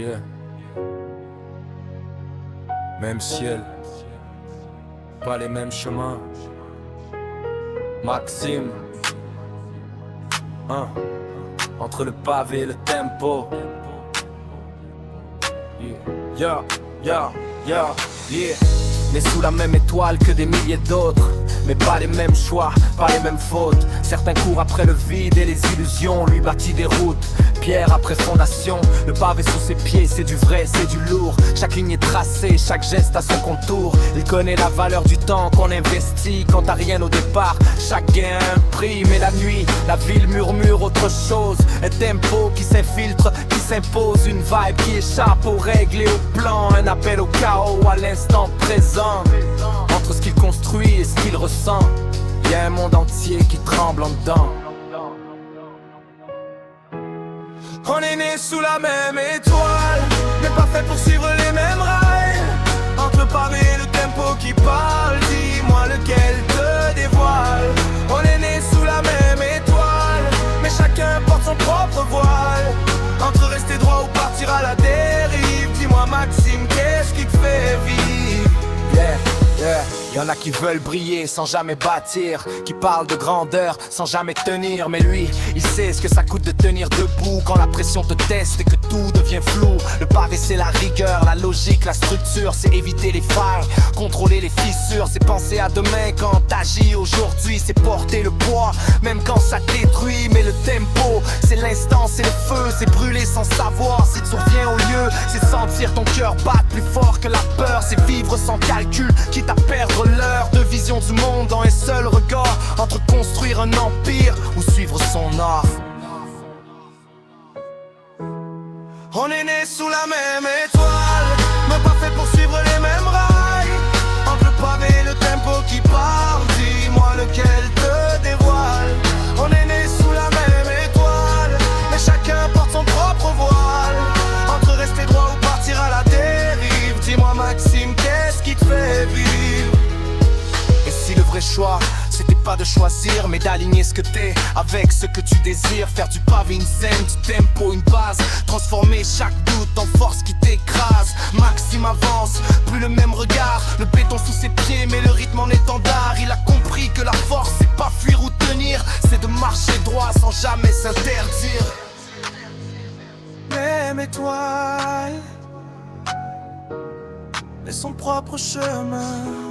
Yeah. Même ciel, pas les mêmes chemins. Maxime, hein, entre le pavé et le tempo. Yeah, yeah, yeah, yeah. Né sous la même étoile que des milliers d'autres, mais pas les mêmes choix, pas les mêmes fautes. Certains courent après le vide et les illusions, lui bâtit des routes, pierre après fondation. Le pavé sous ses pieds, c'est du vrai, c'est du lourd. Chaque ligne est tracée, chaque geste a son contour. Il connaît la valeur du temps qu'on investit quand t'as rien au départ. Chaque gain a un prix, mais la nuit, la ville murmure autre chose. Un tempo qui s'infiltre, qui s'impose, une vibe qui échappe aux règles et aux plans. Un appel au chaos à l'instant présent. Entre ce qu'il construit et ce qu'il ressent, y a un monde entier qui tremble en dedans. On est né sous la même étoile, mais pas fait pour suivre les mêmes rails. Entre le pavé et le tempo qui parle, dis-moi lequel te dévoile. On est né sous la même étoile, mais chacun porte son propre voile. Entre rester droit ou partir à la dérive, dis-moi Maxime, qu'est-ce qui te fait vivre? Yeah, yeah. Y'en a qui veulent briller sans jamais bâtir, qui parlent de grandeur sans jamais tenir. Mais lui, il sait ce que ça coûte de tenir debout quand la pression te teste et que tout devient flou. Le pavé c'est la rigueur, la logique, la structure. C'est éviter les failles, contrôler les fissures. C'est penser à demain quand t'agis aujourd'hui. C'est porter le poids, même quand ça détruit. Mais le tempo, c'est l'instant, c'est le feu. C'est brûler sans savoir si tu reviens au lieu. C'est sentir ton cœur battre plus fort que la peur. C'est vivre sans calcul, quitte à perdre l'heure de vision du monde dans un seul regard. Entre construire un empire ou suivre son art. On est né sous la même étoile, mais pas fait pour suivre les mêmes rails. Entre le pavé et le tempo qui parle, dis-moi lequel te dévoile. On est né sous la même étoile, mais chacun porte son propre voile. Entre rester droit ou partir à la dérive, dis-moi Maxime, qu'est-ce qui te fait vivre? Et si le vrai choix, c'était pas de choisir, mais d'aligner ce que t'es avec ce que tu désires. Faire du pavé une scène, du tempo une base. Transformer chaque doute en force qui t'écrase. Maxime avance, plus le même regard. Le béton sous ses pieds, mais le rythme en étendard. Il a compris que la force, c'est pas fuir ou tenir, c'est de marcher droit sans jamais s'interdire. Même étoile, mais son propre chemin.